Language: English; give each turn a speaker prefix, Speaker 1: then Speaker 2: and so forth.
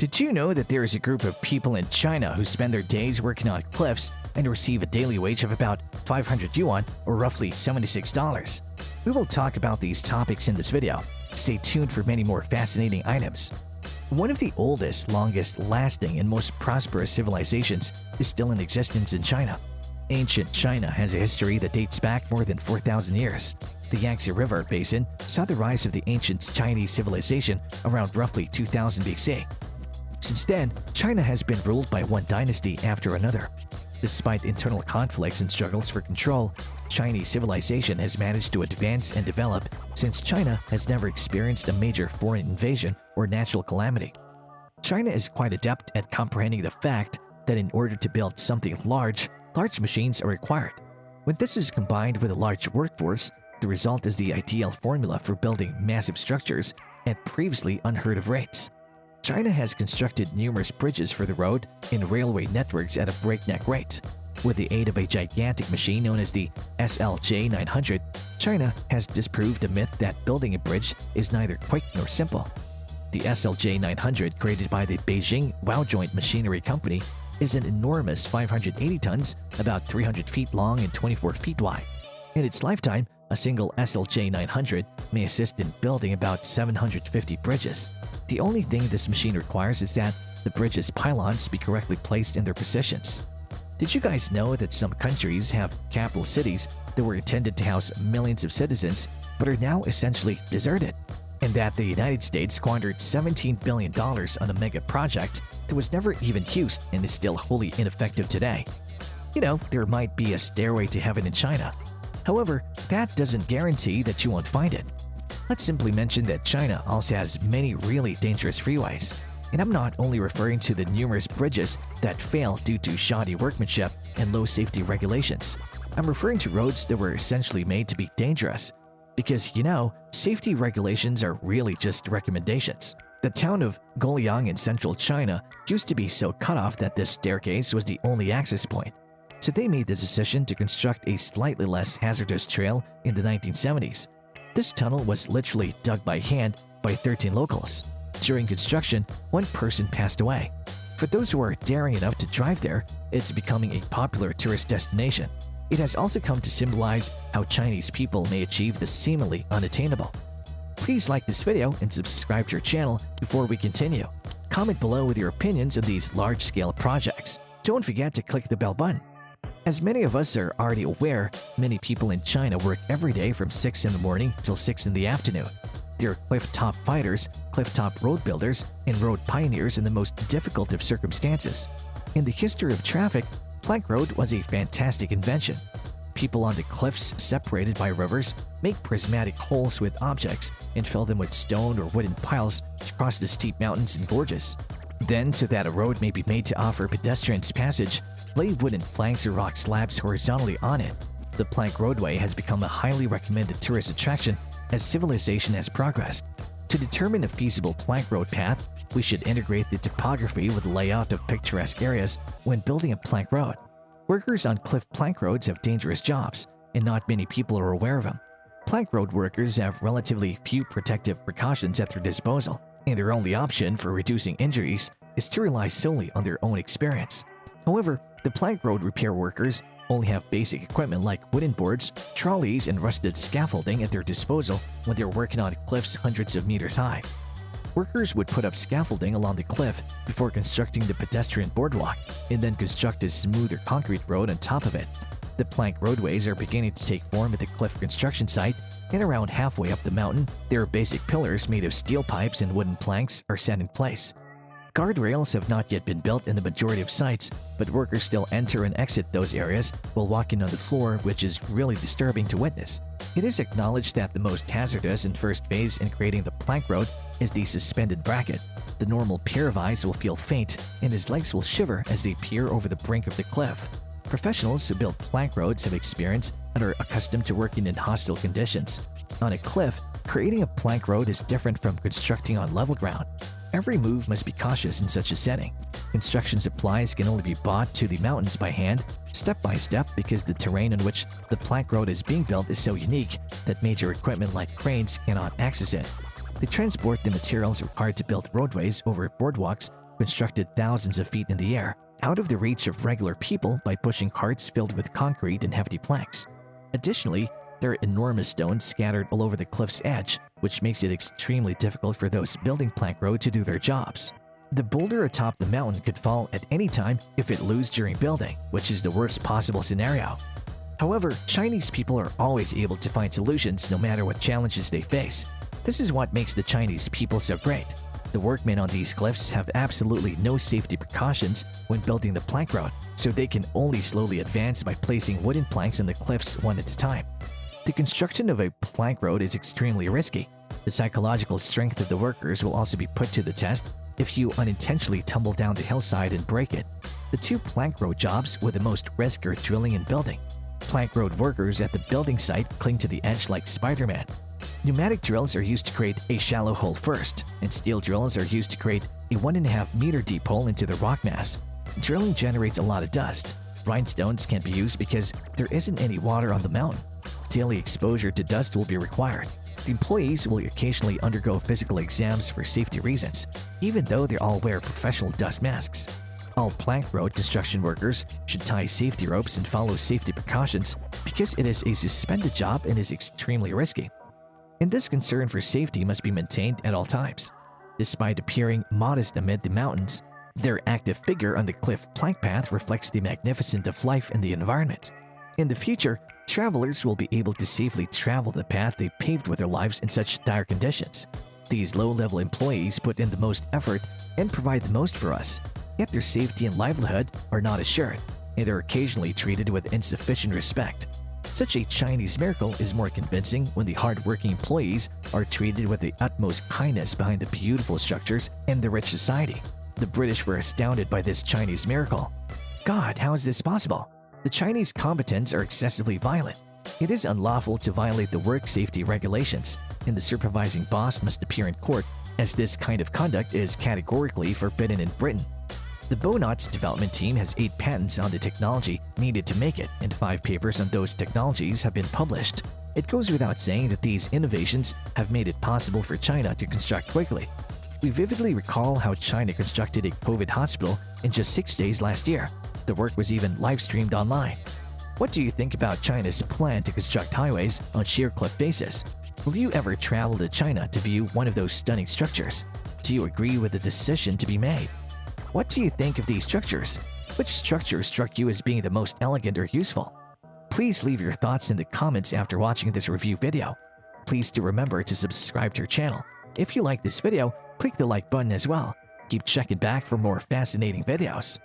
Speaker 1: Did you know that there is a group of people in China who spend their days working on cliffs and receive a daily wage of about 500 yuan or roughly $76? We will talk about these topics in this video. Stay tuned for many more fascinating items. One of the oldest, longest-lasting, and most prosperous civilizations is still in existence in China. Ancient China has a history that dates back more than 4,000 years. The Yangtze River Basin saw the rise of the ancient Chinese civilization around roughly 2000 BC. Since then, China has been ruled by one dynasty after another. Despite internal conflicts and struggles for control, Chinese civilization has managed to advance and develop since China has never experienced a major foreign invasion or natural calamity. China is quite adept at comprehending the fact that in order to build something large machines are required. When this is combined with a large workforce, the result is the ideal formula for building massive structures at previously unheard of rates. China has constructed numerous bridges for the road and railway networks at a breakneck rate. With the aid of a gigantic machine known as the SLJ 900, China has disproved the myth that building a bridge is neither quick nor simple. The SLJ 900, created by the Beijing Baojoint Machinery Company, is an enormous 580 tons, about 300 feet long and 24 feet wide. In its lifetime, a single SLJ 900 may assist in building about 750 bridges. The only thing this machine requires is that the bridge's pylons be correctly placed in their positions. Did you guys know that some countries have capital cities that were intended to house millions of citizens but are now essentially deserted? And that the United States squandered $17 billion on a mega project that was never even used and is still wholly ineffective today? You know, there might be a stairway to heaven in China. However, that doesn't guarantee that you won't find it. Let's simply mention that China also has many really dangerous freeways. And I'm not only referring to the numerous bridges that fail due to shoddy workmanship and low safety regulations. I'm referring to roads that were essentially made to be dangerous. Because, you know, safety regulations are really just recommendations. The town of Guoliang in central China used to be so cut off that this staircase was the only access point. So they made the decision to construct a slightly less hazardous trail in the 1970s. This tunnel was literally dug by hand by 13 locals. During construction, one person passed away. For those who are daring enough to drive there, it's becoming a popular tourist destination. It has also come to symbolize how Chinese people may achieve the seemingly unattainable. Please like this video and subscribe to our channel before we continue. Comment below with your opinions on these large-scale projects. Don't forget to click the bell button. As many of us are already aware, many people in China work every day from 6 in the morning till 6 in the afternoon. They are cliff-top fighters, cliff-top road builders, and road pioneers in the most difficult of circumstances. In the history of traffic, plank road was a fantastic invention. People on the cliffs separated by rivers make prismatic holes with objects and fill them with stone or wooden piles to cross the steep mountains and gorges. Then, so that a road may be made to offer pedestrians passage, lay wooden planks or rock slabs horizontally on it. The plank roadway has become a highly recommended tourist attraction as civilization has progressed. To determine a feasible plank road path, we should integrate the topography with the layout of picturesque areas when building a plank road. Workers on cliff plank roads have dangerous jobs, and not many people are aware of them. Plank road workers have relatively few protective precautions at their disposal, and their only option for reducing injuries is to rely solely on their own experience. However, the plank road repair workers only have basic equipment like wooden boards, trolleys, and rusted scaffolding at their disposal when they're working on cliffs hundreds of meters high. Workers would put up scaffolding along the cliff before constructing the pedestrian boardwalk, and then construct a smoother concrete road on top of it. The plank roadways are beginning to take form at the cliff construction site, and around halfway up the mountain, there are basic pillars made of steel pipes and wooden planks are set in place. Guardrails have not yet been built in the majority of sites, but workers still enter and exit those areas while walking on the floor, which is really disturbing to witness. It is acknowledged that the most hazardous and first phase in creating the plank road is the suspended bracket. The normal pair of eyes will feel faint, and his legs will shiver as they peer over the brink of the cliff. Professionals who build plank roads have experience and are accustomed to working in hostile conditions. On a cliff, creating a plank road is different from constructing on level ground. Every move must be cautious in such a setting. Construction supplies can only be bought to the mountains by hand, step by step, because the terrain on which the plank road is being built is so unique that major equipment like cranes cannot access it. They transport the materials required to build roadways over boardwalks constructed thousands of feet in the air, out of the reach of regular people by pushing carts filled with concrete and hefty planks. Additionally, there are enormous stones scattered all over the cliff's edge, which makes it extremely difficult for those building plank road to do their jobs. The boulder atop the mountain could fall at any time if it loose during building, which is the worst possible scenario. However, Chinese people are always able to find solutions no matter what challenges they face. This is what makes the Chinese people so great. The workmen on these cliffs have absolutely no safety precautions when building the plank road, so they can only slowly advance by placing wooden planks on the cliffs one at a time. The construction of a plank road is extremely risky. The psychological strength of the workers will also be put to the test if you unintentionally tumble down the hillside and break it. The two plank road jobs with the most risk are drilling and building. Plank road workers at the building site cling to the edge like Spider-Man. Pneumatic drills are used to create a shallow hole first, and steel drills are used to create a 1.5-meter deep hole into the rock mass. Drilling generates a lot of dust. Rhinestones can't be used because there isn't any water on the mountain. Daily exposure to dust will be required. The employees will occasionally undergo physical exams for safety reasons, even though they all wear professional dust masks. All plank road construction workers should tie safety ropes and follow safety precautions because it is a suspended job and is extremely risky. And this concern for safety must be maintained at all times. Despite appearing modest amid the mountains, their active figure on the cliff plank path reflects the magnificence of life in the environment. In the future, travelers will be able to safely travel the path they paved with their lives in such dire conditions. These low-level employees put in the most effort and provide the most for us, yet their safety and livelihood are not assured, and they're occasionally treated with insufficient respect. Such a Chinese miracle is more convincing when the hard-working employees are treated with the utmost kindness behind the beautiful structures and the rich society. The British were astounded by this Chinese miracle. God, how is this possible? The Chinese combatants are excessively violent. It is unlawful to violate the work safety regulations, and the supervising boss must appear in court, as this kind of conduct is categorically forbidden in Britain. The BOWKNOTS development team has 8 patents on the technology needed to make it, and 5 papers on those technologies have been published. It goes without saying that these innovations have made it possible for China to construct quickly. We vividly recall how China constructed a COVID hospital in just 6 days last year. The work was even live-streamed online. What do you think about China's plan to construct highways on sheer cliff faces? Will you ever travel to China to view one of those stunning structures? Do you agree with the decision to be made? What do you think of these structures? Which structure struck you as being the most elegant or useful? Please leave your thoughts in the comments after watching this review video. Please do remember to subscribe to our channel. If you like this video, click the like button as well. Keep checking back for more fascinating videos.